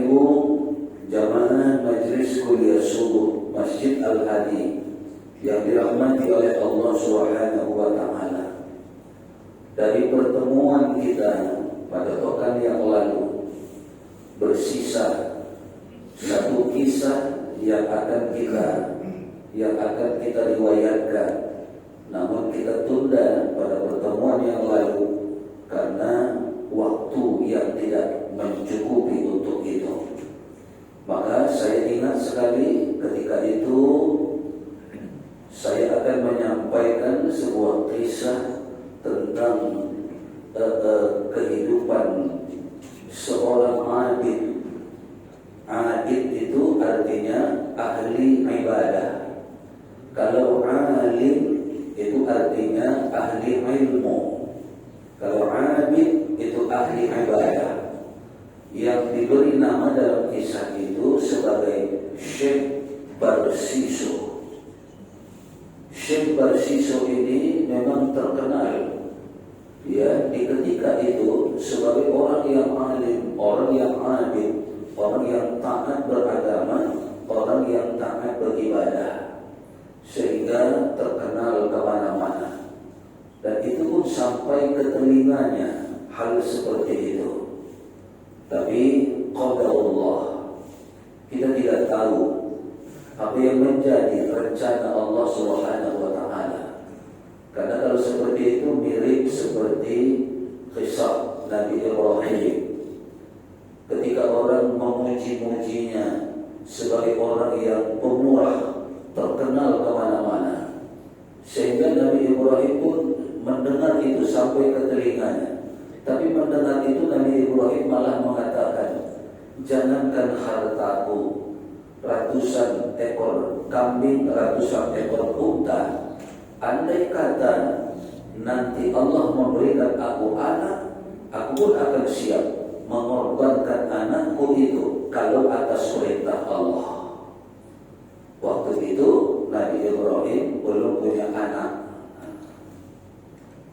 Ibu jamaah Majelis Kuliah Subuh Masjid Al-Hadi yang dirahmati oleh Allah Subhanahu wa Ta'ala. Dari pertemuan kita pada pekan yang lalu bersisa satu kisah yang akan kita riwayatkan, namun kita tunda pada pertemuan yang lalu karena waktu yang tidak mencukupi untuk itu. Maka saya ingat sekali ketika itu saya akan menyampaikan sebuah kisah tentang kehidupan seorang abid. Abid itu artinya ahli ibadah. Kalau alim itu artinya ahli ilmu. Kalau abid itu ahli ibadah. Yang diberi nama dalam kisah itu sebagai Syekh Barsiso. Syekh Barsiso ini memang terkenal ya di ketika itu sebagai orang yang alim, orang yang abid, orang yang taat beragama, orang yang taat beribadah, sehingga terkenal kemana-mana. Dan itu pun sampai ke telinganya hal seperti itu. Tapi qadarullah, kita tidak tahu apa yang menjadi rencana Allah Subhanahu wa Ta'ala. Karena kalau seperti itu mirip seperti kisah Nabi Ibrahim. Ketika orang memuji-mujinya sebagai orang yang pemurah, terkenal kemana-mana, sehingga Nabi Ibrahim pun mendengar itu sampai ke telinganya. Tapi mendengar itu Nabi Ibrahim malah mengatakan, jangankan hartaku, ratusan ekor kambing, ratusan ekor unta, andai kata nanti Allah memberikan aku anak, aku pun akan siap mengorbankan anakku itu kalau atas perintah Allah. Waktu itu Nabi Ibrahim belum punya anak,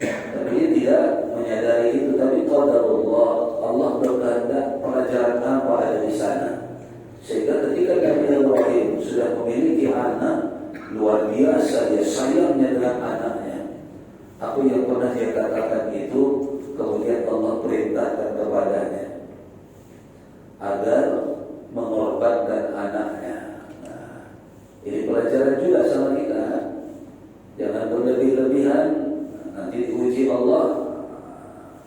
tapi dia tidak menyadari itu. Tapi qadarullah, Allah berkehendak pelajaran apa ada di sana, sehingga ketika Nabi Ibrahim sudah memiliki anak, luar biasa dia sayangnya dengan anaknya. Apa yang pernah dia katakan itu, kemudian Allah perintahkan kepadanya agar mengorbankan anaknya. Ini pelajaran juga sama kita. Jangan berlebih-lebihan, nanti diuji Allah.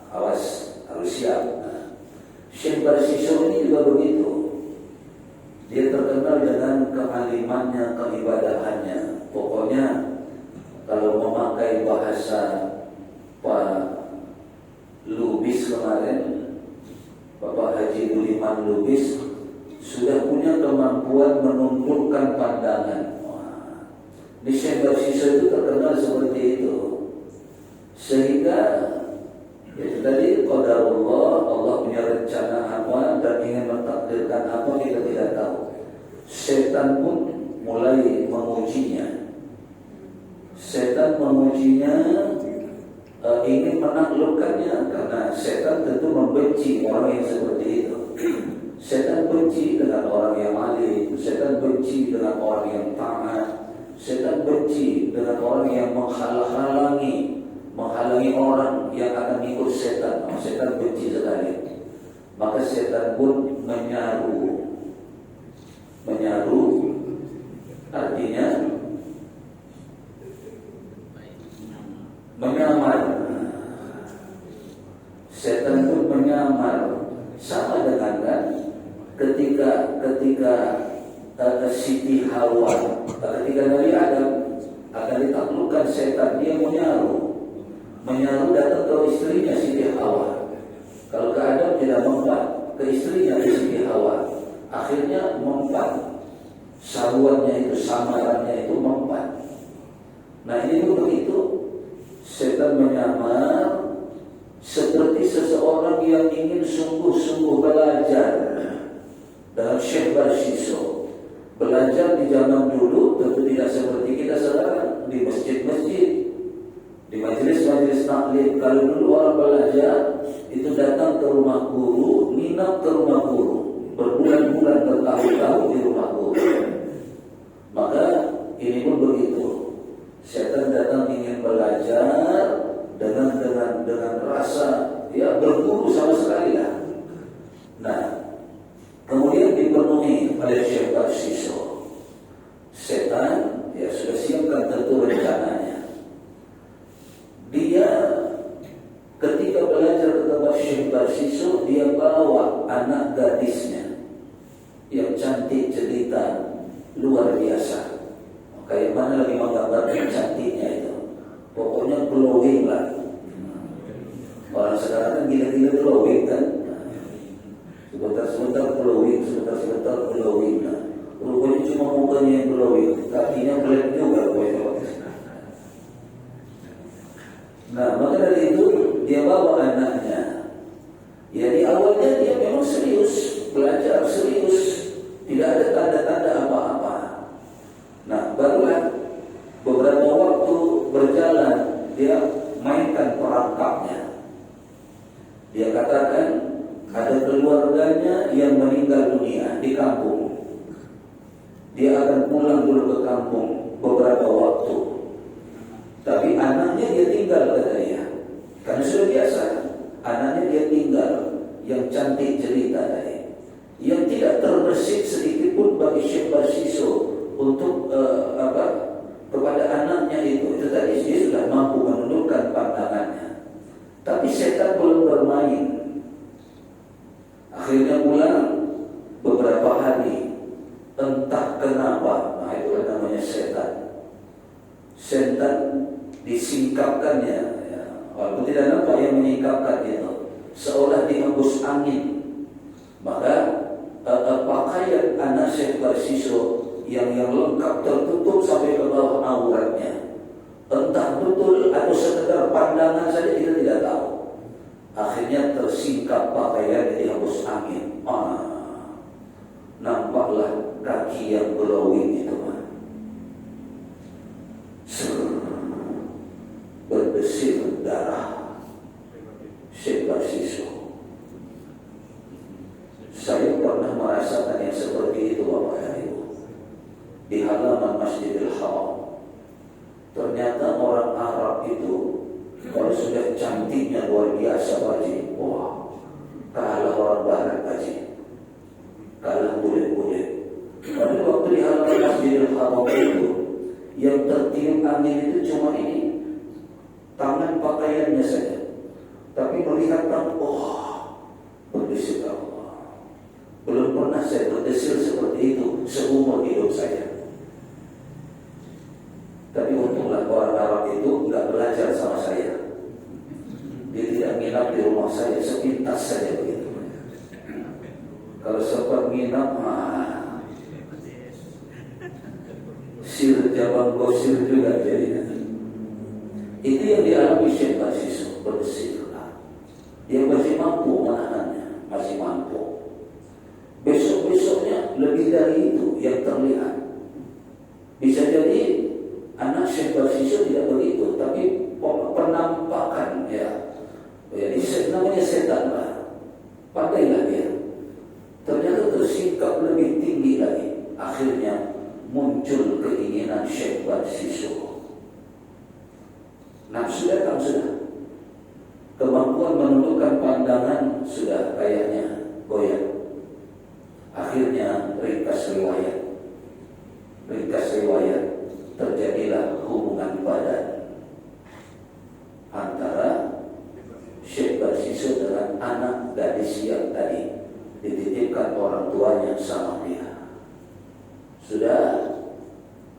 Awas, harus siap. Syekh Barsiso ini juga begitu. Dia terkenal dengan kealimannya, keibadahannya. Pokoknya kalau memakai bahasa Pak Lubis kemarin, Bapak Haji Budiman Lubis, sudah punya kemampuan menundukkan pandangan. Di Syekh Barsiso itu terkenal seperti itu. Sehingga itu tadi qadarullah, Allah punya rencana apa dan ingin mentakdirkan apa kita tidak tahu. Setan pun mulai mengujinya. Setan mengujinya, ingin menaklukkannya, karena setan tentu membenci orang yang seperti itu. Setan benci dengan orang yang alim, setan benci dengan orang yang taat, setan benci dengan orang yang menghalangi orang yang akan ikut setan. Setan benci sekali. Maka setan pun menyaru artinya menyamar. Setan pun menyamar, sama dengan kan ketika Siti Hawa, ketika Nabi Adam akan ditaklukkan setan, dia menyaru datang ke istrinya Siti Hawa. Kalau ke Adam tidak mempan, ke istrinya Siti Hawa. Akhirnya mempan, saruannya itu, samarannya itu mempan. Nah ini begitu, setan menyamar seperti seseorang yang ingin sungguh-sungguh belajar. Dalam Syekh Barsiso, belajar di zaman dulu tentu tidak seperti kita sekarang di masjid-masjid, di majelis-majelis taklim. Kalau dulu orang belajar itu datang ke rumah guru, nginap ke rumah guru, berbulan-bulan, bertahun-tahun di rumah guru. Maka ini pun begitu. Setan datang ingin belajar dengan rasa berguru sama sekali lah. Nah, kemudian dipenuhi oleh Syekh Barsiso. Setan sudah siapkan tentu rencananya. Dia ketika belajar ke tempat Syekh Barsiso, dia bawa anak gadisnya yang cantik jelita luar biasa. Kayak mana lagi menggambarkan cantiknya itu? Pokoknya glowing lah. Orang sekarang kan gila-gila glowing kan. Sebentar glowing, sebentar glowing. Rupanya cuma mukanya yang glowing, kakinya black juga rupanya. Nah, maka dari itu dia bawa anaknya. Di awalnya dia memang serius, belajar serius, tidak ada tanda-tanda apa-apa. Nah, barulah beberapa waktu berjalan dia mainkan perangkapnya. Dia katakan ada keluarganya yang meninggal dunia di kampung. Dia akan pulang dulu ke kampung beberapa waktu. Tapi anaknya dia tinggal, kata dia. Karena sudah biasa, anaknya dia tinggal yang cantik jelita tadi, yang tidak terbersih sedikit pun bagi Syekh Barsiso untuk kepada anaknya itu tadi. Dia sudah mampu menundukkan pandangannya. Tapi setan belum bermain. Akhirnya pulang beberapa hari, entah kenapa. Nah, itu namanya setan. Setan disingkapkannya, walaupun tidak nampak yang menyingkapkan itu, seolah dihembus angin. Maka pakaian anak Syekh Barsiso yang lengkap tertutup sampai ke bawah auratnya, entah betul atau sekedar pandangan saja kita tidak tahu. Akhirnya tersingkap pakaian dihembus angin. Nampaklah kaki yang glowing itu, berdesir darah. Syekh Barsiso, saya pernah merasakan yang seperti itu, Bapak dan Ibu, di halaman Masjidil Haram. Ternyata orang Arab itu kalau sudah cantiknya luar biasa, Haji, wah, kalah orang Barat, Haji, kalah kulit-kulit. Pada waktu di halaman Masjidil Haram itu, yang tertiup angin itu cuma ini, tangan pakaiannya saja. Tapi melihat berdesir Allah. Belum pernah saya berdesir seperti itu seumur hidup saya. Tapi untunglah orang Arab itu tidak belajar sama saya. Dia tidak nginap di rumah saya, sepintas saja begitu. Kalau sempat nginap, sir jabang gosir juga jadinya. Itu yang dialami Syekh Barsiso, berdesir. Dia masih mampu menahannya, masih mampu. Besok-besoknya lebih dari itu yang terlihat. Bisa jadi anak Syekh Barsiso tidak begitu, tapi penampakan jadi namanya setan lah. Pandailah dia. Ternyata tersingkap lebih tinggi lagi. Akhirnya muncul keinginan Syekh Barsiso. Nafsu datang sudah. Kemampuan menundukkan pandangan sudah kayaknya goyah. Akhirnya ringkas riwayat terjadilah hubungan badan antara Syekh Barsiso dengan anak gadis yang tadi dititipkan orang tuanya sama dia. Sudah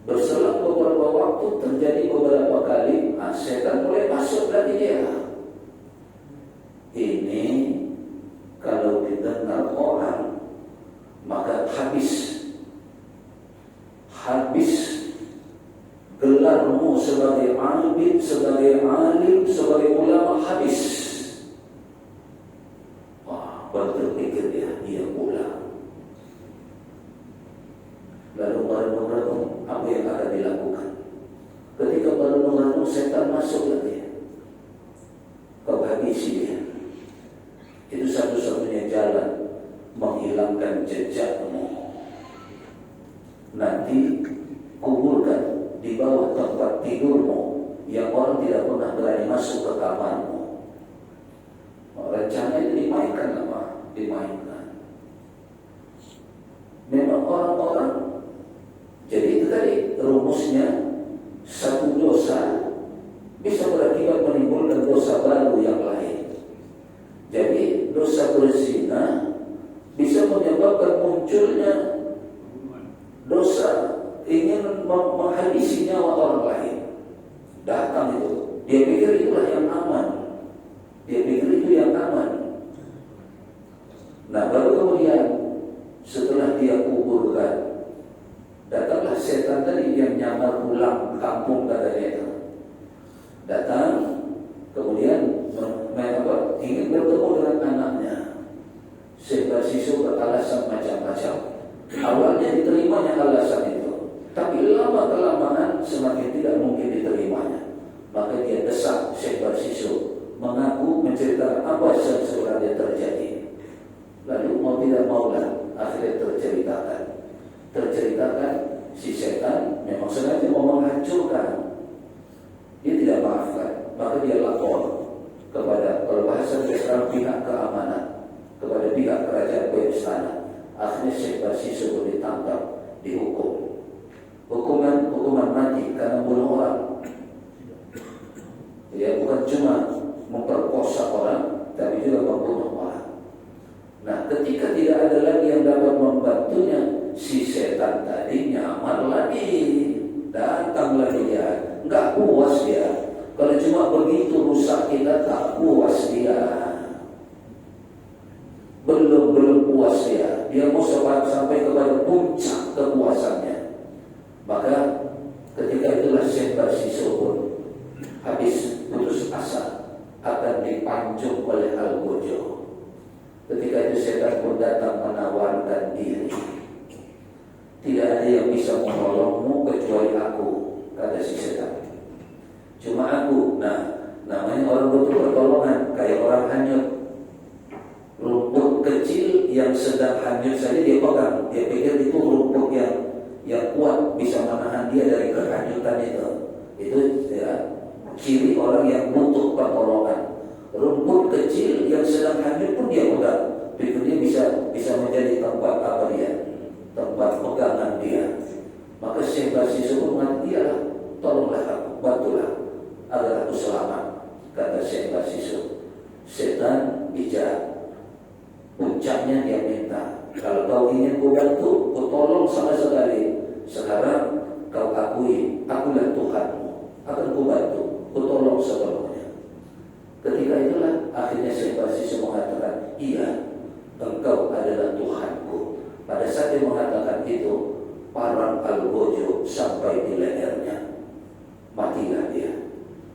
berselang beberapa waktu, terjadi beberapa kali, setan mulai masuk lagi dia. Ini kalau didengar orang, maka habis gelarmu sebagai alim, sebagai ulama, habis. Baru terpikir dia pulang. Lalu merenung apa yang akan dilakukan. Ketika merenung, setan masuk lagi. Kau habisi dia. Itu satu-satunya jalan menghilangkan hilangkan jejakmu. Nanti kuburkan di bawah tempat tidurmu yang orang tidak pernah berani masuk ke kamarmu. Rencana itu dimainkan apa? Dimainkan. Memang orang-orang, jadi itu tadi rumusnya, satu dosa bisa berakibat menimbulkan dosa baru yang lain. Jadi dosa berzina bisa menyebabkan munculnya dosa ingin menghabisi nyawa orang lain. Datang itu, dia pikir itulah yang aman. Dia pikir itu yang aman. Nah, baru kemudian setelah dia kuburkan, datanglah setan tadi yang nyamar pulang kampung katanya itu. Datang, kemudian ingin bertemu dengan anaknya. Sebar siswa beralasan macam-macam. Awalnya diterimanya alasan itu, tapi lama-kelamaan semakin tidak mungkin diterimanya. Maka dia desak Sebar siswa mengaku menceritakan apa yang sebenarnya terjadi. Lalu mau tidak maulah akhirnya terceritakan si setan memang sengaja mau menghancurkan. Dia tidak maafkan, maka dia lapor kepada, kalau bahasa sekarang, pihak keamanan, kepada pihak kerajaan istana. Akhirnya Sebar siswa ditangkap, dihukum. Hukuman mati karena bunuh orang. Ya, bukan cuma memperkosa orang, tapi juga membunuh orang. Nah, ketika tidak ada lagi yang dapat membantunya, si setan tadi nyamar lagi, datang lagi dia. Enggak puas dia. Kalau cuma begitu rusak kita, tak puas dia. Belum puas dia. Dia mau sampai kepada puncak kepuasannya. Maka ketika itulah Sebar siswa pun habis putus asa akan dipancung oleh Algojo. Ketika itu setan pun datang menawarkan diri. Tidak ada yang bisa menolongmu kecuali aku, kata si setan. Cuma aku. Nah, namanya orang butuh pertolongan, kayak orang hanyut. Rumput kecil yang sedang hanyut saja dia pegang. Dia pikir itu rumput yang kuat, bisa menahan dia dari kehanyutan itu. Itu ya, ciri orang yang butuh pertolongan. Rumput kecil yang sedang hanyut pun dia pegang. Pikir dia bisa menjadi tempat apa dia? Tempat pegangan dia. Maka Sebar siswa mengatakan, iyalah, tolonglah aku, bantulah agar aku selamat, kata Sebar siswa. Setan bicara. Puncaknya dia minta, kalau kau ingin ku bantu, ku tolong sama sekali. Sekarang kau akui, akulah Tuhanmu, akan ku bantu, ku tolong sepenuhnya. Ketika itulah akhirnya Sebar siswa mengatakan, iya, engkau adalah Tuhanku. Pada saat dia mengatakan itu, parang Algojo sampai di lehernya. Matilah dia.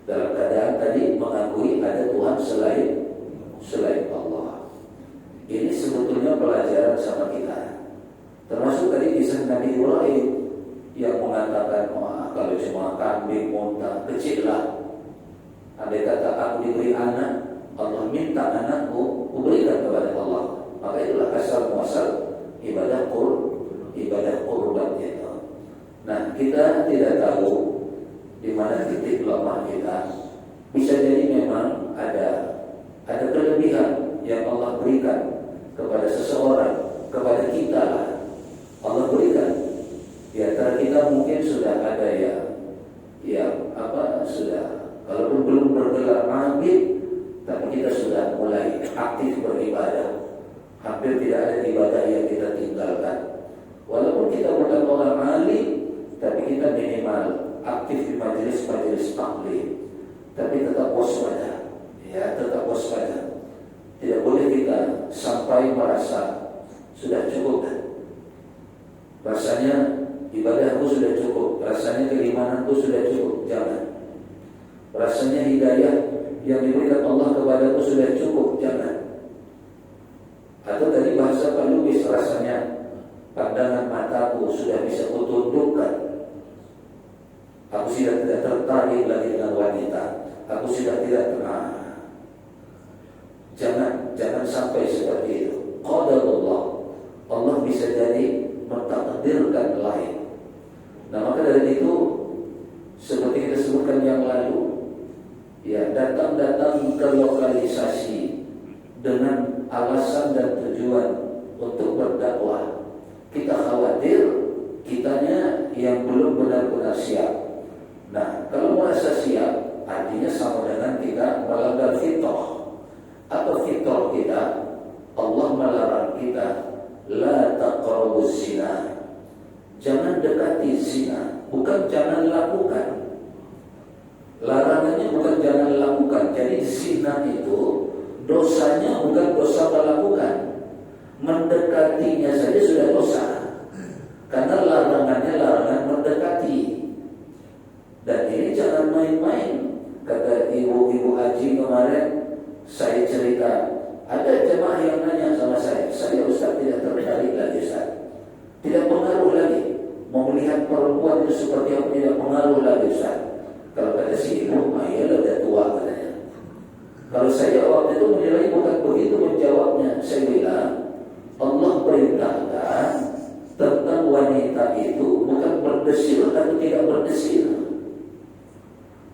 Dalam keadaan tadi mengakui ada Tuhan selain Allah. Ini sebetulnya pelajaran sama kita. Termasuk tadi kisah Nabi Ibrahim yang mengatakan, kalau cuma kambing unta kecil lah. Andai kata aku diberi anak, Allah minta anakku, kuberikan kepada Allah. Maka itulah asal muasal ibadah qurban itu. Nah, kita tidak tahu di mana titik lemah kita. Bisa jadi memang ada kelebihan yang Allah berikan kepada seseorang, kepada kita lah. Allah berikan. Di antara kita mungkin sudah ada sudah, kalaupun belum bergelar abid, tapi kita sudah mulai aktif beribadah. Hampir tidak ada ibadah yang kita tinggalkan. Walaupun kita bukan orang alim, tapi kita minimal aktif di majelis-majelis taklim. Tapi tetap waspada. Ya, tetap waspada. Tidak boleh kita sampai merasa sudah cukup. Rasanya ibadahku sudah cukup, rasanya keimananku sudah cukup. Jangan. Rasanya hidayah yang diberikan Allah kepadaku sudah cukup. Jangan. Atau tadi bahasa Pak Lubis, rasanya pandangan mataku sudah bisa kutundukkan. Aku sudah tidak tertarik lagi dengan wanita. Aku sudah tidak tenang. Jangan sampai seperti itu. Qadarullah datang ke lokalisasi dengan alasan dan tujuan untuk berdakwah, kita khawatir kitanya yang belum benar-benar siap. Nah, kalau merasa siap, artinya sama dengan kita melanggar fitrah. Apa fitrah kita? Allah melarang kita, la taqrabuz zina. Jangan dekati zina, bukan jangan lakukan. Larangannya bukan jangan lakukan. Jadi zina itu dosanya bukan dosa melakukan, mendekatinya saja sudah dosa. Karena larangannya larangan mendekati. Dan ini jangan main-main. Kata ibu-ibu haji kemarin, saya cerita, ada jemaah yang nanya sama saya Ustaz tidak tertarik lagi Ustaz, tidak pengaruh lagi, mau melihat perempuan itu seperti apa, tidak pengaruh lagi Ustaz. Kalau kata si ibu, ya udah tua katanya. Kalau saya waktu itu menilai bukan begitu menjawabnya. Saya bilang, Allah perintahkan tentang wanita itu bukan berdesir atau tidak berdesir,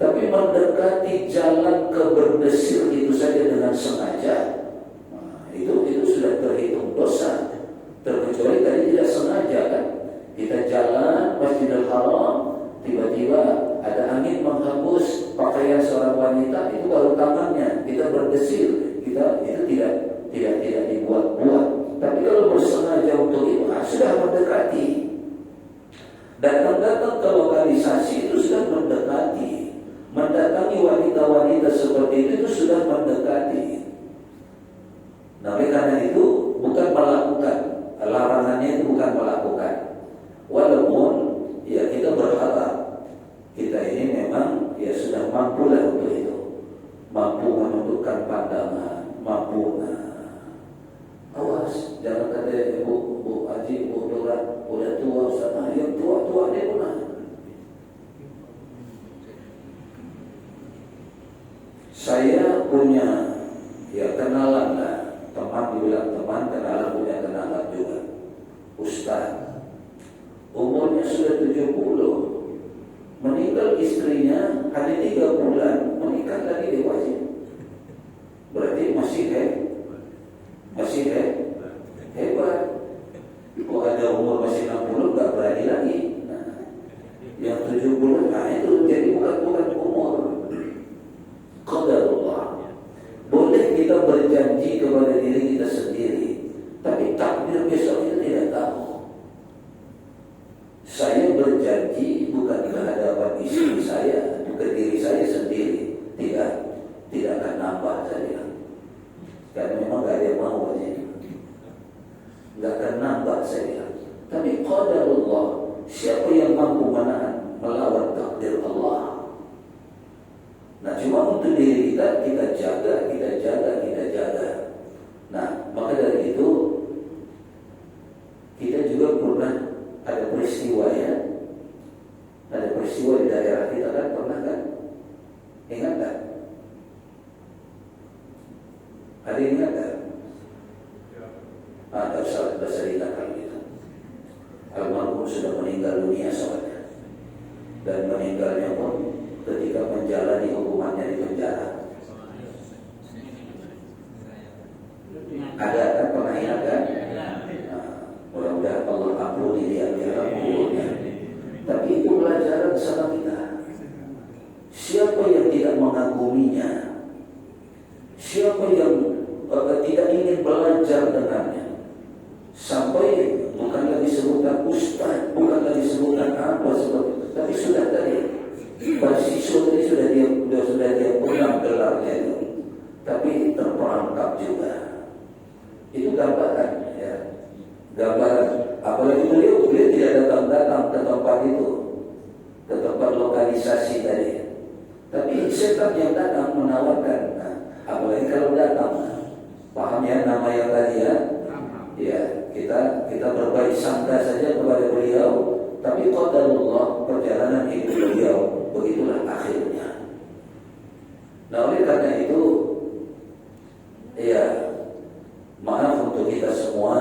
tapi mendekati jalan ke berdesir itu saja dengan sengaja. Nah, itu sudah terhitung dosa. Terkecuali tadi tidak sengaja kan. Kita jalan Masjidil Haram, tiba-tiba ada angin menghapus pakaian seorang wanita, itu baru tangannya kita berdesir, kita itu tidak dibuat-buat. Tapi kalau bersengaja untuk itu, sudah mendekati. Datang ke lokalisasi itu sudah mendekati. Mendatangi wanita-wanita seperti itu sudah mendekati. Nah, oleh karena itu bukan melakukan, larangannya itu bukan melakukan. Walaupun ya kita berharap kita ini memang ya sudah mampu lah untuk itu, mampu menundukkan pandangan, mampu. Awas, jangan kata Bu Haji, Bu Dora udah tua sana, yang tua-tua dia pernah. Saya punya ya kenalan lah, teman dibilang teman, kenalan punya kenalan juga, Ustaz, umurnya sudah 70. Meninggal istrinya hanya 3 bulan, menikah lagi dia wajib. Berarti masih hebat. Kalau ada umur masih 60 gak berani lagi. Nah, yang 70, nah itu jadi bukan umur. Qadarullah. Boleh kita berjanji kepada diri kita sendiri, tapi takdir besok kita tidak tahu. Saya berjanji bukan ke hadapan istri saya, ke diri saya sendiri, tidak akan nambah saya. Karena memang gak ada yang mau aja, gak akan nambah saya. Tapi qadarullah, siapa yang mampu menahan melawan takdir Allah? Nah, cuma untuk diri kita jaga. Nah, maka dari itu kita juga pernah ada peristiwa di daerah kita kan, pernah kan? Ingat tak? Ada yang ingat tak? Tak usah bahasa ingatkan kita. Almarhum sudah meninggal dunia soalnya, dan meninggalnya pun ketika menjalani hukumannya di penjara. Ada kan, pernah ingat kan? Mudah-mudahan Allah ampuni dia, tapi itu pelajaran sama kita. Siapa yang tidak mengaguminya, siapa yang tidak ingin belajar dengannya, sampai bukan lagi sebutan ustaz, bukan lagi sebutan apa seperti itu, tapi sudah tadi mahasiswa tadi sudah dia pegang gelarnya itu, tapi terperangkap juga. Itu gambaran ya. Gambaran, apalagi beliau tidak datang ke tempat itu, ke tempat lokalisasi tadi. Tapi setan yang datang menawarkan. Nah, apalagi kalau datang, paham ya nama yang tadi ya? Ya, kita berbaik sangka saja kepada beliau, tapi qadarullah, perjalanan hidup beliau begitulah akhirnya. Nah, oleh karena itu, ya maaf untuk kita semua,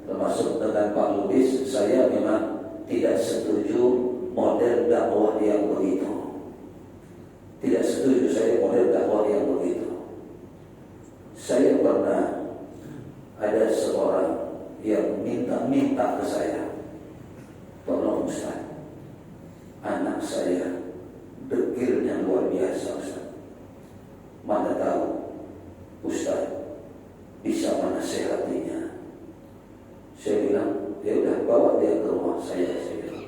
termasuk dengan Pak Lubis, saya memang tidak setuju model dakwah yang begitu. Tidak setuju saya model dakwah yang ada seorang yang minta ke saya, tolong Ustaz, anak saya dekilnya luar biasa Ustaz. Mana tahu Ustaz bisa menasehatinya. Saya bilang, ya udah bawa dia ke rumah saya bilang,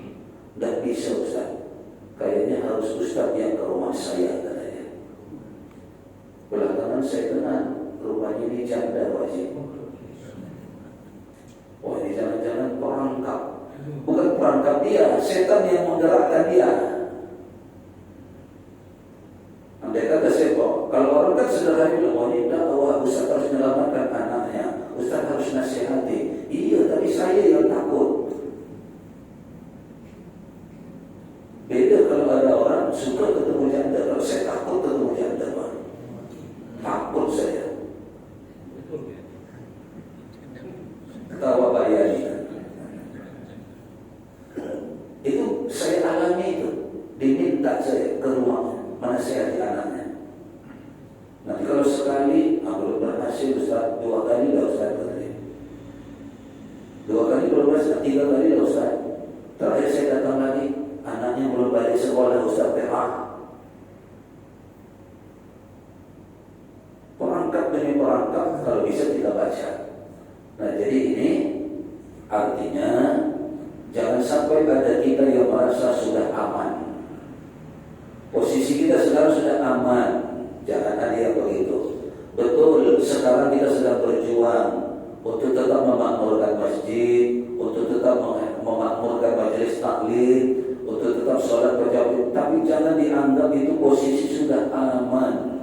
tidak bisa Ustaz, kayaknya harus Ustaz yang ke rumah saya katanya. Belakangan saya kenal rumahnya ini janda wajib. Wah, ini jangan-jangan perangkap. Bukan perangkap dia, setan yang menggerakkan dia. Andai kata saya kok, kalau orang kan sederhana bilang, oh ini dakwah, Ustaz harus menyelamatkan anaknya, Ustaz harus nasihati. Iya, tapi saya yang takut. Beda kalau ada orang suka ketemu janda, kalau saya takut ketemu janda, Pak. Takut saya. Ketawa Pak Yani. Itu saya alami itu. Diminta saya ke rumah menasihati anaknya. Nanti kalau sekali belum berhasil Ustaz, 2 kali dah Ustaz berarti. 2 kali belum berhasil, 3 kali dah Ustaz. Terakhir saya datang lagi, anaknya belum balik sekolah Ustaz PH. Perangkap demi perangkap kalau bisa kita baca. Nah jadi ini artinya jangan sampai ada kita yang merasa sudah aman. Posisi kita sekarang sudah aman. Jangan ada yang begitu. Betul, sekarang kita sedang berjuang untuk tetap memakmurkan masjid, untuk tetap memakmurkan majelis taklim, untuk tetap sholat berjamaah. Tapi jangan dianggap itu posisi sudah aman.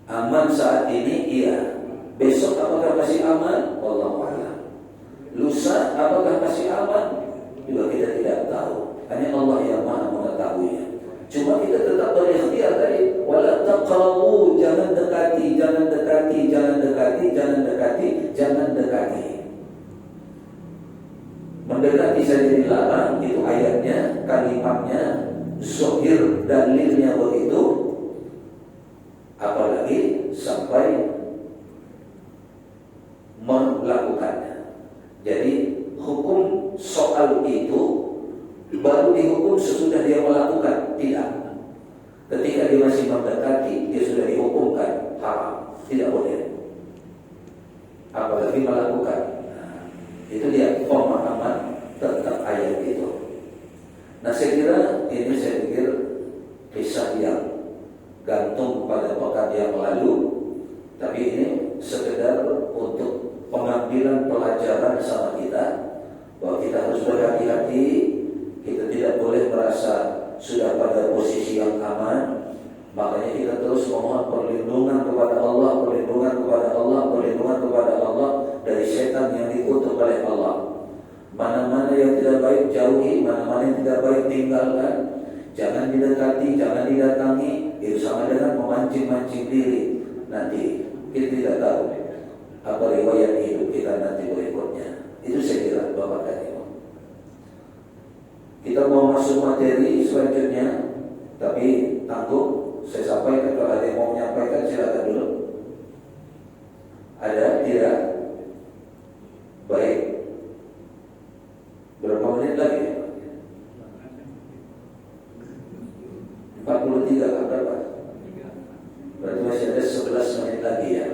Aman saat ini, iya. Besok apakah masih aman? Wallahu a'lam. Lusa apakah masih aman? Juga kita tidak tahu. Hanya Allah yang Maha mengetahuinya. Cuma kita tetap berikhtiar tadi. Wala taqrabu, jangan dekati, jangan dekati, jangan dekati, jangan dekati, jangan dekati. Mendekati saja dilarang, itu ayatnya, kalimatnya, zuhir dalilnya begitu. Apalagi sampai melakukannya. Jadi hukum soal itu baru dihukum sesudah dia melakukan. Tidak. Ketika dia masih mendekati, dia sudah dihukumkan haram. Tidak boleh. Apalagi melakukan. Itu dia pemahaman tentang ayat itu. Nah saya kira ini kisah yang gantung pada pekan yang lalu, tapi ini sekedar untuk pengambilan pelajaran sama kita, bahwa kita harus berhati-hati. Kita tidak boleh merasa sudah pada posisi yang aman. Makanya kita terus memohon perlindungan kepada Allah, perlindungan kepada Allah, perlindungan kepada Allah dari setan yang dikutuk oleh Allah. Mana-mana yang tidak baik jauhi, mana-mana yang tidak baik tinggalkan. Jangan didekati, jangan didatangi. Itu sama dengan memancing-mancing diri. Nanti kita tidak tahu apa riwayat hidup kita nanti berikutnya. Itu saya kira Bapak dan Ibu. Kita mau masuk materi selanjutnya, tapi tangguh saya sampaikan. Kalau ada yang mau menyampaikan silakan dulu. Ada? Tidak? Baik. Berapa menit lagi? 43 berapa? Berarti masih ada 11 menit lagi ya.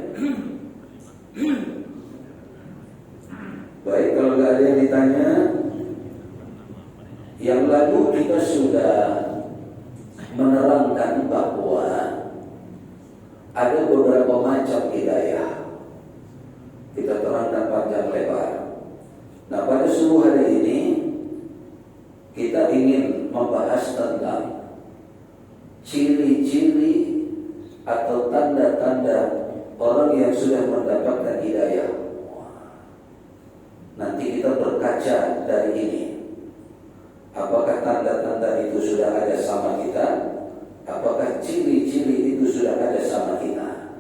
Baik, kalau nggak ada yang ditanya, yang lalu kita sudah menerangkan bahwa ada beberapa macam hidayah. Kita terangkan panjang lebar. Nah, pada subuh hari ini kita ingin membahas tentang ciri-ciri atau tanda-tanda orang yang sudah mendapatkan hidayah. Nanti kita berkaca dari ini. Apakah tanda-tanda itu sudah ada sama kita? Apakah ciri-ciri itu sudah ada sama kita?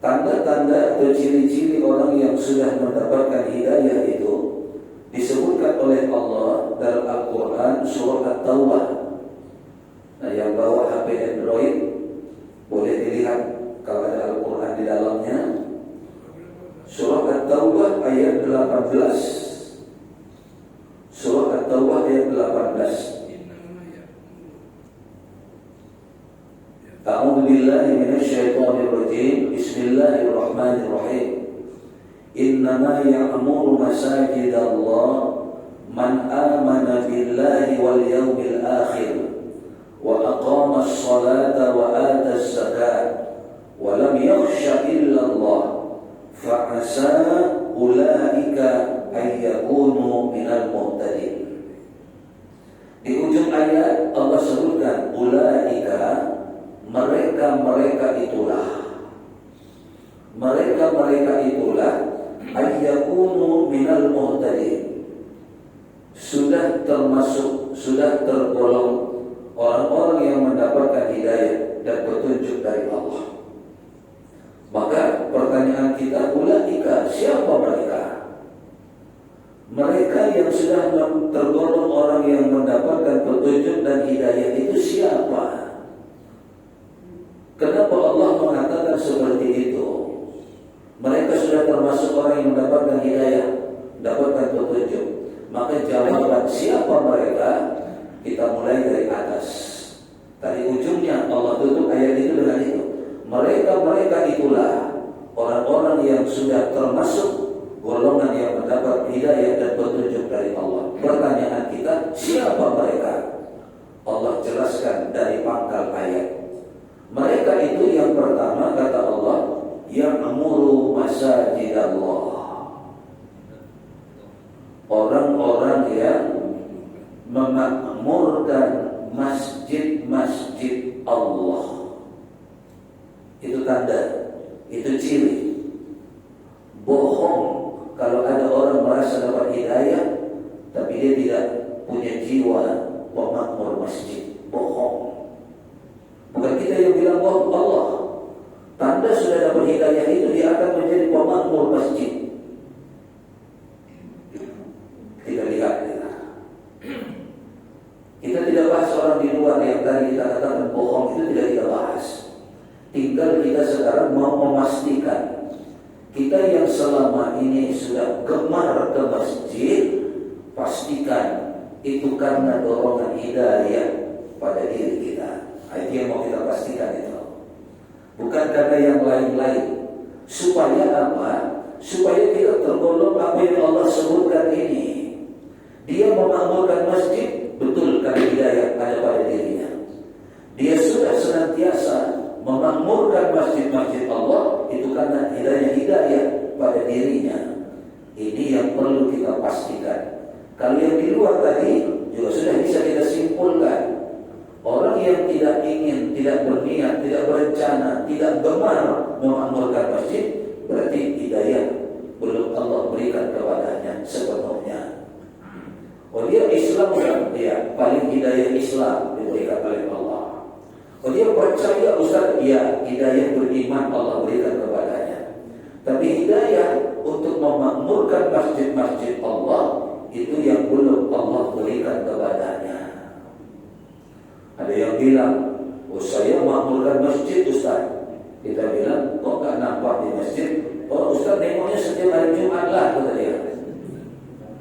Tanda-tanda atau ciri-ciri orang yang sudah mendapatkan hidayah itu disebutkan oleh Allah dalam Al-Quran surah At-Taubah. Nah, yang bawa HP Android Surah At-Taubah ayat 18. A'udzu billahi minasyaitonir rajim. Bismillahirrahmanirrahim. Innama ya'muru masajidallah man amana billahi wal yawmil akhir wa aqama as-salata wa ata az-zakata wa lam yakhsha illa Allah fa'asa ulaika ay yakunu minal muhtadin. Di ujung ayat Allah sebutkan ulaika, mereka itulah ay yakunu minal muhtadin, sudah tergolong orang-orang yang mendapatkan hidayah dan petunjuk dari Allah. Maka pertanyaan kita, ulaika, siapa mereka? Mereka yang sudah tergolong orang yang mendapatkan petunjuk dan hidayah itu siapa? Kenapa Allah mengatakan seperti itu? Mereka sudah termasuk orang yang mendapatkan hidayah, mendapatkan petunjuk. Maka jawaban siapa mereka? Kita mulai dari atas. Tadi ujungnya Allah tutup ayat itu dengan itu. Mereka itulah orang-orang yang sudah termasuk golongan yang mendapat hidayah dan petunjuk dari Allah. Pertanyaan kita, siapa mereka? Allah jelaskan dari pangkal ayat. Mereka itu yang pertama kata Allah, ya'muru masajidallah. Orang-orang yang memakmurkan masjid-masjid Allah. Itu tanda, itu ciri. Bohong kalau ada orang merasa dapat hidayah tapi dia tidak punya jiwa pemakmur masjid. Bohong. Bukan kita yang bilang bohong, Allah. Tanda sudah dapat hidayah itu dia akan menjadi pemakmur masjid. Kita lihat kita tidak bahas orang di luar yang tadi kita katakan bohong, itu tidak kita bahas. Tinggal kita sekarang mau memastikan kita yang selama ini sudah gemar ke masjid, pastikan itu karena dorongan hidayah pada diri kita. Itu yang mau kita pastikan itu. Bukan karena yang lain-lain. Supaya apa? Supaya kita tergolong apa yang Allah sebutkan ini. Dia memakmurkan masjid, betul karena hidayah ada pada dirinya. Dia sudah senantiasa memakmurkan masjid-masjid Allah itu karena hidayah pada dirinya. Ini yang perlu kita pastikan. Kalau yang di luar tadi juga sudah bisa kita simpulkan. Orang yang tidak ingin, tidak berniat, tidak berencana, tidak gemar memakmurkan masjid, berarti hidayah belum Allah berikan kepadanya sepenuhnya. Oh dia Islam kan? Dia paling hidayah Islam diberikan oleh Allah. Oh dia percaya Ustaz? Ya, hidayah beriman Allah berikan kepadanya. Tapi hidayah untuk memakmurkan masjid-masjid Allah itu yang belum Allah berikan kepadanya. Ada yang bilang, oh saya makmurkan masjid Ustaz. Kita bilang, kok gak nampak di masjid? Oh Ustaz nengoknya setiap hari Jumat lah, kata dia.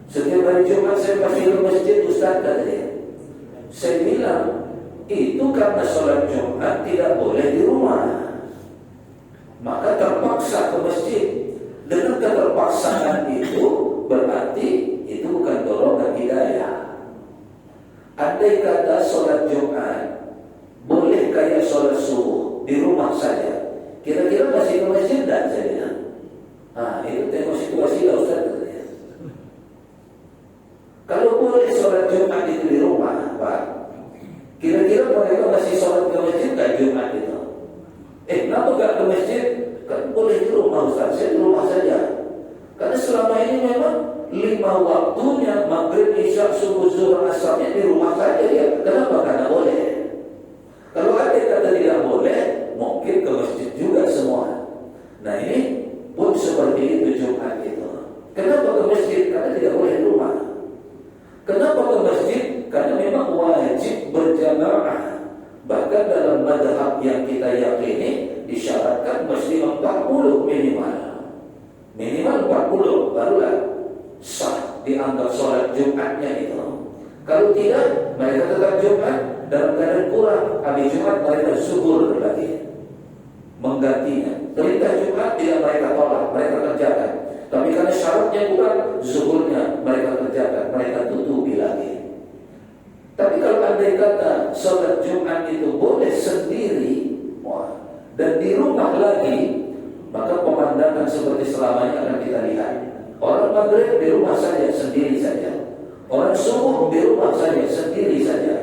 Setiap hari Jumat saya pasti ke masjid Ustaz, kata dia. Saya bilang, itu karena sholat Jumat tidak boleh di rumah, maka terpaksa ke masjid. Dengan keterpaksaan itu berarti itu bukan dorongan hidayah. Andai kata sholat Jumat boleh kayak sholat subuh di rumah saja, kira-kira masih ke masjid dan saya. Itu tengok situasi lah Ustaz. Kalau boleh sholat Jumat itu di rumah, Pak, kira-kira mereka masih sholat ke masjid gak Jumat itu? Kenapa gak ke masjid? Kan boleh di rumah Ustaz, saya di rumah saja. Karena selama ini memang 5 waktunya, maghrib, isya, subuh, zuhur, asarnya di rumah saja ya. Kenapa? Karena boleh. Kalau ada kata tidak boleh, mungkin ke masjid juga semua. Nah ini pun seperti itu Jumat itu. Kenapa ke masjid? Karena tidak boleh di rumah. Kenapa ke masjid? Karena memang wajib berjamaah. Bahkan dalam mazhab yang kita yakini disyaratkan mesti 40 minimal. Minimal 40 barulah sah, dianggap sholat Jumatnya itu. Kalau tidak, mereka tetap Jumat dalam keadaan kurang. Habis Jumat mereka zuhur lagi, menggantinya. Perintah Jumat tidak mereka tolak, mereka kerjakan. Tapi karena syaratnya kurang, zuhurnya mereka kerjakan, mereka tutupi lagi. Tapi kalau andai kata sholat Jumat itu boleh sendiri, dan di rumah lagi, maka pemandangan seperti selamanya akan kita lihat. Orang maghrib di rumah saja, sendiri saja. Orang subuh di rumah saja, sendiri saja.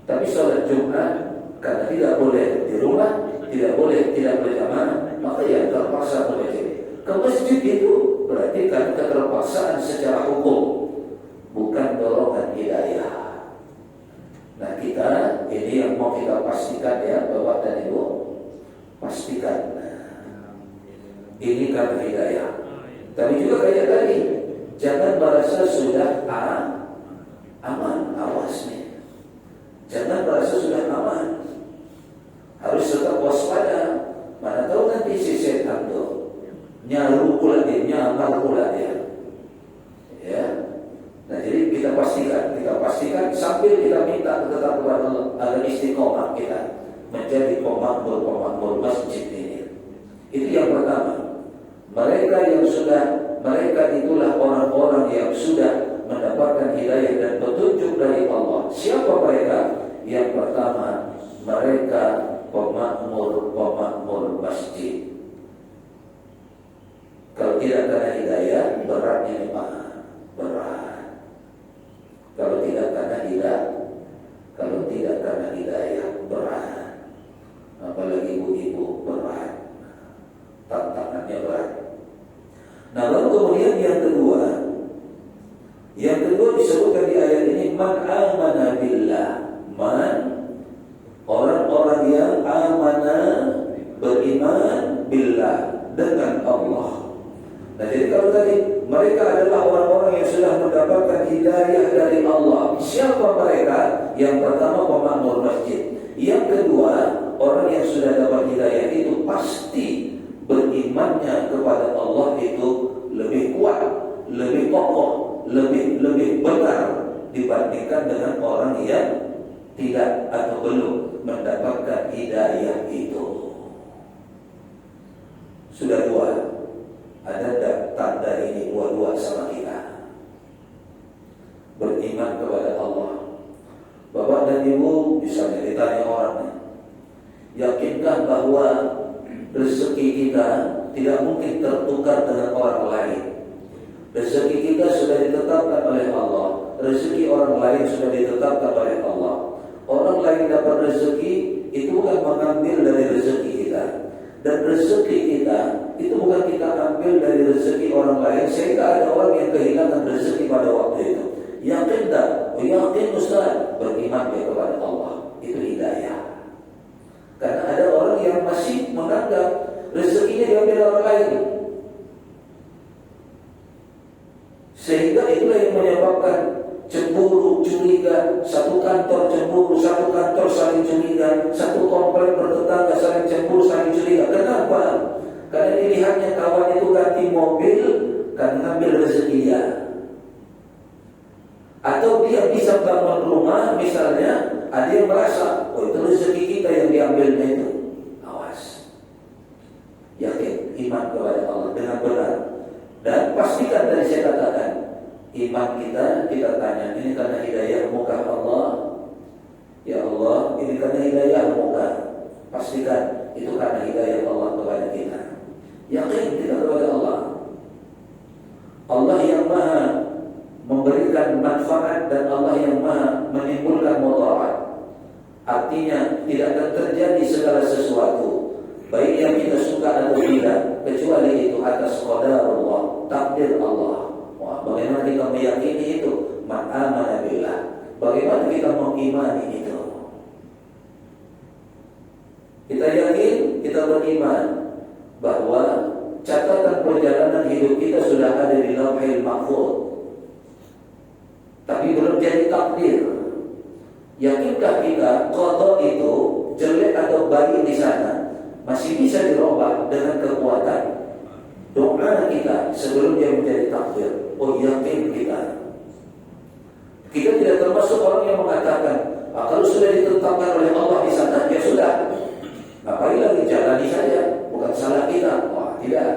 Tapi sholat Jumat, karena tidak boleh di rumah, tidak boleh tidak berjamaah, maka ya terpaksa ke masjid. Ke masjid itu berarti kan keterpaksaan secara hukum, bukan dorongan hidayah. Nah kita, ini yang mau kita pastikan ya, Bapak dan Ibu, pastikan. Ini karena hidayah. Tapi juga kayak tadi, jangan merasa sudah aman, awas nih. Jangan merasa sudah aman. Harus tetap waspada. Mana tahu nanti si setan tuh nyaru pula dia, nyamar pula dia. Ya. Nah jadi kita pastikan sambil kita minta tetap kepada Allah agar istiqomah kita menjadi pemakmur masjid ini. Itu yang pertama. Mereka itulah orang-orang yang sudah mendapatkan hidayah dan petunjuk dari Allah. Siapa mereka? Yang pertama, mereka pemakmur masjid. Kalau tidak karena hidayah, beratnya berat. Kalau tidak karena hidayah, berat. Apalagi ibu-ibu, berat. Tantangannya berat. Nah lalu kemudian yang kedua disebutkan di ayat ini, man amana billah, orang-orang yang beriman billah, dengan Allah. Nah jadi kalau tadi mereka adalah orang-orang yang sudah mendapatkan hidayah dari Allah. Siapa mereka? Yang pertama pemakmur masjid. Yang kedua, orang yang sudah dapat hidayah itu pasti berimannya kepada Allah itu lebih kuat, lebih kokoh, lebih benar dibandingkan dengan orang yang tidak atau belum mendapatkan hidayah itu. Sudah dua. Ada tak tanda ini dua-dua sama kita? Beriman kepada Allah. Bapak dan Ibu misalnya ditanya orangnya, yakinkah bahwa rezeki kita tidak mungkin tertukar dengan orang lain? Rezeki kita sudah ditetapkan oleh Allah. Rezeki orang lain sudah ditetapkan oleh Allah. Orang lain dapat rezeki itu bukan mengambil dari rezeki kita. Dan rezeki kita itu bukan kita ambil dari rezeki orang lain, sehingga ada orang yang kehilangan rezeki pada waktu itu. Yakin tak? Yakin Ustaz, beriman kepada Allah. Itu hidayah. Karena ada orang yang masih menganggap rezekinya diambil orang lain, sehingga itulah yang menyebabkan cemburu, curiga. Satu kantor cemburu, satu kantor saling curiga, satu komplek bertetangga saling cemburu, saling curiga. Kenapa? Karena dilihatnya kawan itu ganti mobil karena ngambil rezeki dia, atau dia bisa bangun rumah misalnya, ada yang merasa oh itu rezeki kita yang diambilnya itu. Awas, yakin iman kepada Allah dengan benar. Dan pastikan tadi saya katakan, iman kita tanya, ini karena hidayah muka Allah. Ya Allah, ini karena hidayah muka. Pastikan itu karena hidayah Allah kepada kita. Yakin kita kepada Allah. Allah yang maha memberikan manfaat dan Allah yang maha menimbulkan mudarat. Artinya tidak akan terjadi segala sesuatu, baik yang kita suka atau tidak, kecuali itu atas qadar Allah, takdir Allah. Wah, bagaimana kita meyakini itu? Man amana billah. Bagaimana kita mengimani itu? Kita yakin, kita beriman bahwa catatan perjalanan hidup kita sudah ada di Lauhul Mahfuz, tapi belum jadi takdir. Yakinkah kita qada itu jelek atau baik di sana masih bisa dirubah dengan kekuatan doa kita sebelum dia menjadi takdir? Oh, yakin kita. Kita tidak termasuk orang yang mengatakan, kalau sudah ditetapkan oleh Allah di sana, ya sudah. Ngapain lagi, jalani saja, bukan salah kita. Wah, tidak.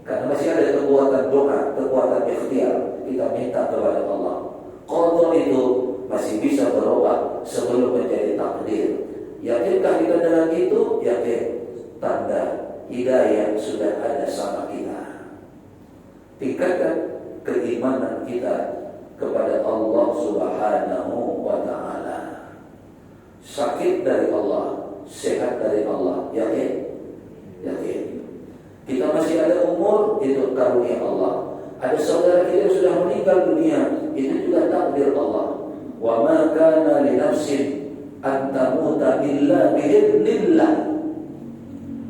Karena masih ada kekuatan doa, kekuatan ikhtiar. Kita minta kepada Allah. Qadha itu masih bisa berubah sebelum menjadi takdir. Yakinkah kita dengan itu? Yakin. Tanda hidayah sudah ada sama kita. Tingkatkan keimanan kita kepada Allah Subhanahu wa ta'ala. Sakit dari Allah, sehat dari Allah. Yakin? Yakin. Kita masih ada umur, itu karunia Allah. Ada saudara kita yang sudah meninggal dunia, itu juga takdir Allah. Wa ma kana li nafsin an tamuta illa bi'idznillah.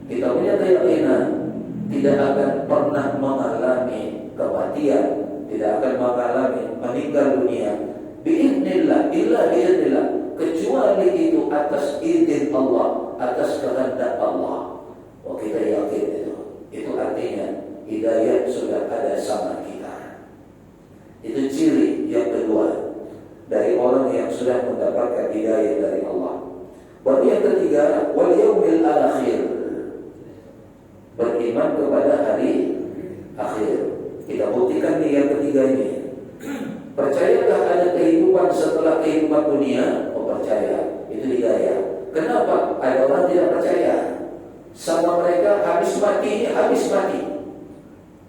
Kita punya keyakinan tidak akan pernah mengalami kematian, tidak akan mengalami meninggal dunia bi'idznillah, illa bi'idznillah, kecuali itu atas izin Allah, atas kehendak Allah. Oh, kita yakin itu. Itu artinya hidayah sudah ada sama kita. Itu ciri yang kedua dari orang yang sudah mendapatkan hidayah dari Allah. Baru yang ketiga, wal yaumil akhir, beriman kepada hari akhir. Kita buktikan nih yang ketiga ini. Percayakah ada kehidupan setelah kehidupan dunia? Oh, percaya. Itu hidayah. Kenapa ada orang tidak percaya? Sama mereka habis mati ini habis mati.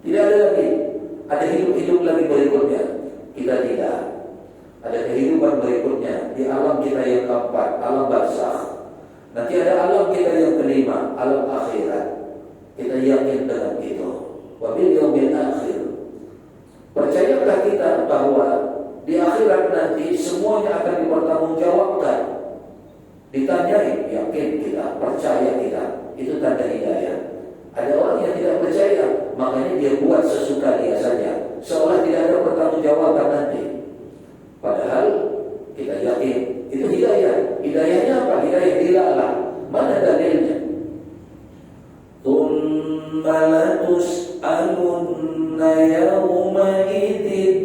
Tidak ada lagi. Ada hidup-hidup lagi berikutnya. Kita tidak. Ada kehidupan berikutnya di alam kita yang keempat, alam barzakh. Nanti ada alam kita yang kelima, alam akhirat. Kita yakin dengan itu. Wa bil yaumil akhir. Percayakah kita bahwa di akhirat nanti semuanya akan dipertanggungjawabkan? Ditanyai, yakin kita, percaya kita. Itu tanda hidayah. Ada orang yang tidak percaya, makanya dia buat sesuka dia saja, seolah tidak ada pertanggungjawaban nanti. Padahal kita yakin itu hidayah. Hidayahnya apa? Hidayah dilala. Mana dalilnya? Tsumma latus'alunna yawma idzin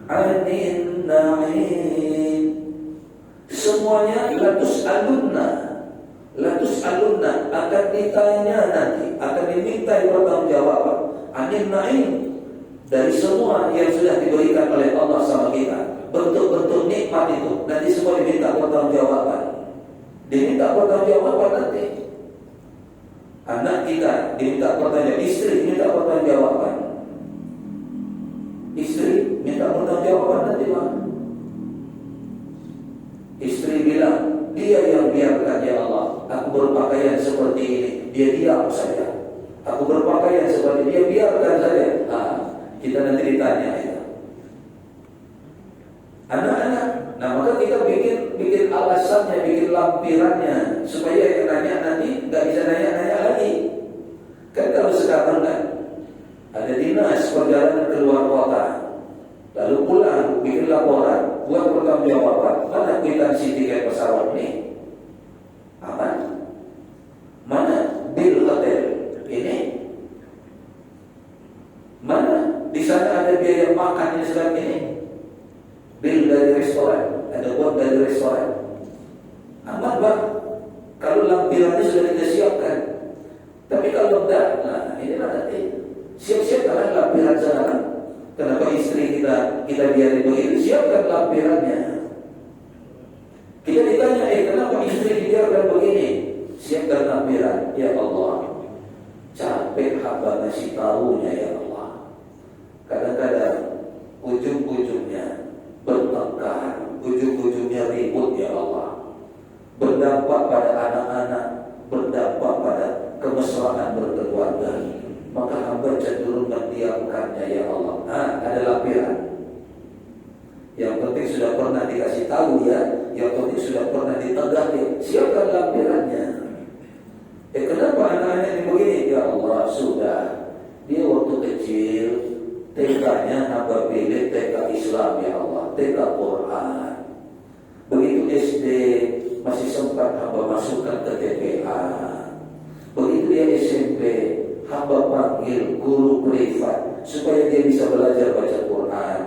'anil na'im. Semuanya latus'alunna akan ditanya nanti, akan diminta pertanggungjawaban. Anil na'im, dari semua yang sudah diberikan oleh Allah sama kita. Bentuk-bentuk nikmat itu nanti semua diminta pertanggungjawaban. Diminta pertanggungjawaban nanti. Anak kita diminta pertanggungjawaban, istri diminta pertanggungjawaban. Istri minta pertanggungjawaban nanti, Pak. Istri bilang, dia yang biarkan ya Allah, aku berpakaian seperti ini, dia diam saja. Aku berpakaian seperti dia, biarkan saja. Kita nanti ditanya ya. Anak-anak, nah maka kita bikin alasannya, bikin lampirannya supaya yang nanya nanti nggak bisa nanya lagi. Kan kalau sekarang kan ada dinas perjalanan keluar kota, lalu pulang bikin laporan, buat pertanggungjawaban. Mana kwitansi tiket pesawat ini? Aman? Mana bil hotel ini? Mana di sana ada biaya makan ini sedang ini? Bil dari restoran, ada buat dari restoran. Aman, Pak. Kalau lampirannya sudah kita siapkan. Tapi kalau enggak, nah ini nanti siap-siap kan lampiran sana. Kenapa istri kita biarin begitu? Siapkan lampirannya. Kita ditanya, kenapa istri dibiarkan begini? Siapkan lampiran. Ya Allah, capek hamba ngasih tahunya ya Allah. Kadang-kadang ujung-ujungnya bertengkar, ujung-ujungnya ribut ya Allah. Berdampak pada anak-anak, berdampak pada kemesraan berkeluarga. Maka hamba cenderung mendiamkannya ya Allah. Ada lampiran. Yang penting sudah pernah dikasih tahu ya, yang penting sudah pernah ditegaki. Siapkan lampirannya. Kenapa anak-anak ini begini? Ya Allah, sudah. Dia waktu kecil TK-nya hamba pilih TK Islam ya Allah, TK Quran. Begitu SD masih sempat hamba masukkan ke TPA. Begitu dia SMP hamba panggil guru privat supaya dia bisa belajar baca Quran,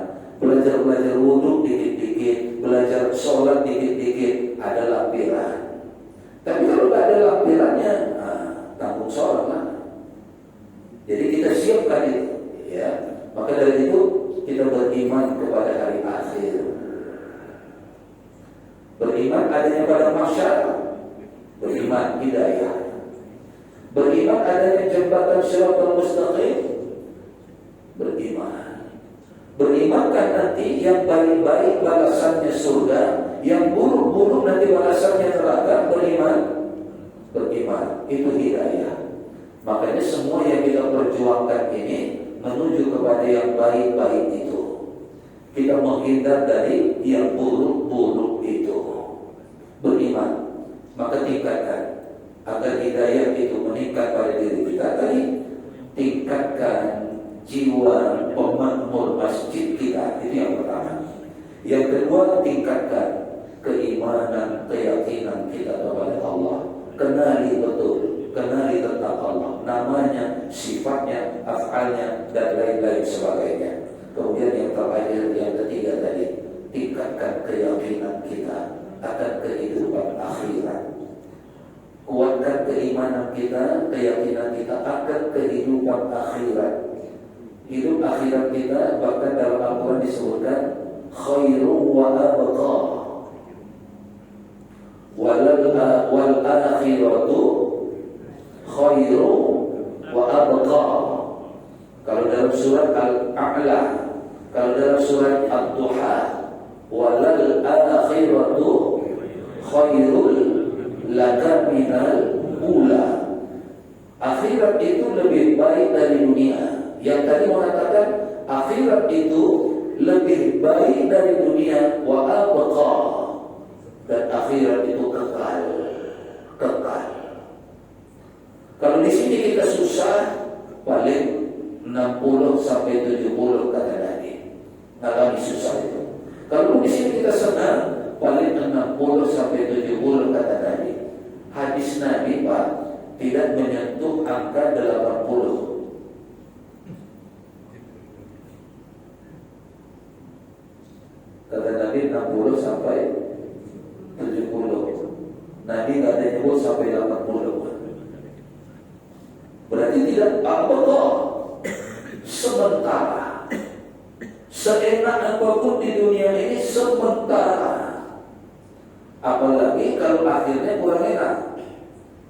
belajar wudhu dikit-dikit, belajar sholat dikit-dikit, ada lampiran. Tapi kalau nggak ada lampirannya, tanggung sholat lah. Jadi kita siapkan itu, ya. Maka dari itu kita beriman kepada hari akhir, beriman adanya pada masyarakat, beriman hidayah, beriman adanya jembatan Shiratal Mustaqim, beriman kan nanti yang baik-baik balasannya surga, yang buruk-buruk nanti balasannya neraka. Beriman itu hidayah. Makanya semua yang kita perjuangkan ini menuju kepada yang baik-baik itu. Kita menghindar dari yang buruk-buruk itu. Beriman, maka tingkatkan agar hidayah itu meningkat pada diri kita. Tadi tingkatkan jiwa pemakmur masjid kita, itu yang pertama. Yang kedua, tingkatkan keimanan, keyakinan kita kepada Allah. Kenali betul, kenali tentang Allah, namanya, sifatnya, af'alnya, dan lain-lain sebagainya. Kemudian yang terakhir, yang ketiga tadi, tingkatkan keyakinan kita akan kehidupan akhirat. Kuatkan keimanan kita, keyakinan kita akan kehidupan akhirat. Hidup akhirat kita bahkan dalam Al-Quran disebutkan khairu wa abqa, wal akhiratu khairu wa abqa. Kalau dalam surat Al-A'la, kalau dalam surat Ad-Duha, walal akhiratu khairul laka minal ula. Akhirat itu lebih baik dari dunia. Yang tadi mengatakan akhirat itu lebih baik dari dunia, wa abqa, dan akhirat itu kekal. Kalau di sini kita susah, paling 60 sampai 70 kata Nabi, ngalami susah itu. Kalau di sini kita senang, paling 60 sampai 70 kata Nabi. Hadis Nabi, Pak, tidak menyentuh angka 80. Kata Nabi 60 sampai 70. Nabi nggak ada nyebut sampai 80. Berarti tidak apa-apa. Sementara, seenak apapun di dunia ini sementara. Apalagi kalau akhirnya kurang enak.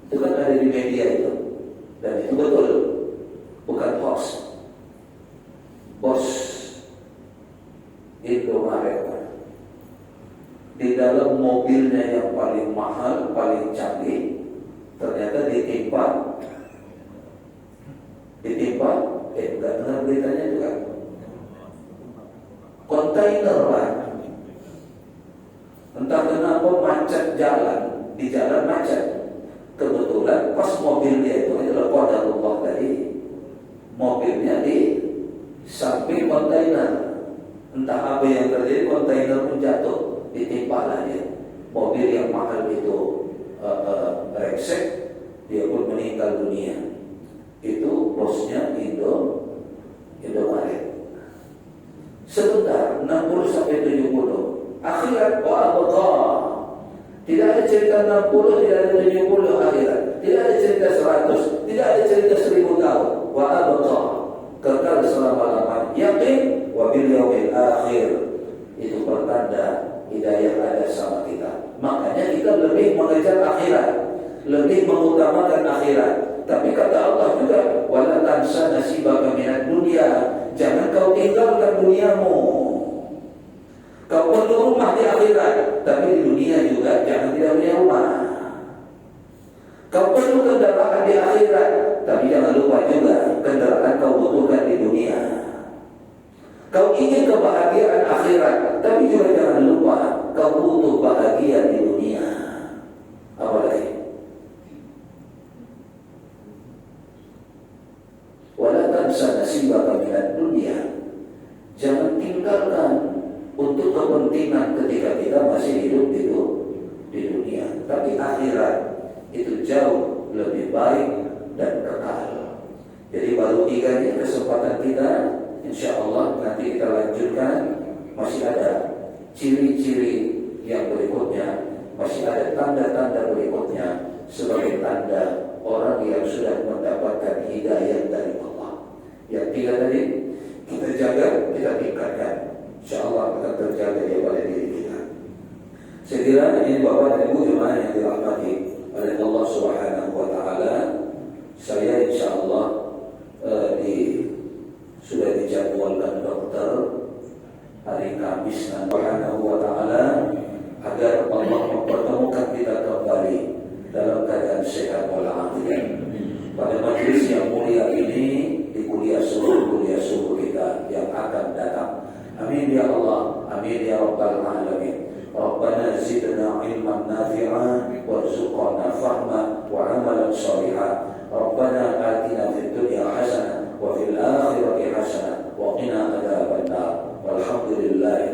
Itu kan ada di media itu. Dan itu betul, bukan hoax. Bos Indomaret di dalam mobilnya yang paling mahal, paling canggih, ternyata ditimpa, enggak dengar beritanya juga, kontainer, Pak. Entah kenapa macet jalan, di jalan macet. Kebetulan pas mobilnya itu adalah qadarullah tadi, mobilnya di samping kontainer. Entah apa yang terjadi, kontainer pun jatuh, ditimpa dia. Mobil yang mahal itu rengsek, dia pun meninggal dunia. Itu bosnya Indomaret. Sebentar 60 sampai 70. Akhirat wa'abqa. Tidak ada cerita 60, tidak ada 70 akhirat. Tidak ada cerita 100, tidak ada cerita 1000 tahun. Wa'abqa, kekal selama-lamanya. Yakin wa bil yaumil akhir. Itu pertanda hidayah ada sama kita. Makanya kita lebih mengejar akhirat, lebih mengutamakan akhirat. Tapi kata Allah juga, wala tansa nasibaka minad dunya. Jangan kau tinggalkan duniamu. Kau perlu rumah di akhirat, tapi di dunia juga jangan tidak punya rumah. Kau perlu kendaraan di akhirat, tapi jangan lupa juga kendaraan kau butuhkan di dunia. Kau ingin kebahagiaan akhirat, tapi juga jangan lupa kau butuh bahagia di dunia. Apalagi wala tansa nasibaka minad dunya. Jangan tinggalkan untuk kepentingan ketika kita masih hidup di dunia. Tapi akhirat itu jauh lebih baik dan kekal. Jadi baru 3 ini kesempatan kita, insya Allah nanti kita lanjutkan. Masih ada ciri-ciri yang berikutnya, masih ada tanda-tanda berikutnya sebagai tanda orang yang sudah mendapatkan hidayah dari Allah. Yang 3 tadi kita jaga, kita tingkatkan, insya Allah akan terjaga dia pada diri kita. Saya kira ini Bapak dan Ibu jemaah yang dirahmati oleh Allah Subhanahu wa Ta'ala. Saya insya Allah sudah dijadwalkan dokter hari Kamis nanti Subhanahu wa Ta'ala agar Allah mempertemukan kita kembali dalam keadaan sehat walafiat pada majelis yang mulia ini di kuliah subuh kita yang akan datang. Amin ya Allah, amin ya Rabbal Alamin. Rabbana zidna ilman nafi'an warzuqna fahma wa amalan shalihan. Rabbana atina fid dunya hasanah wa fil akhirati hasanah wa qina adzabannar. Walhamdulillahi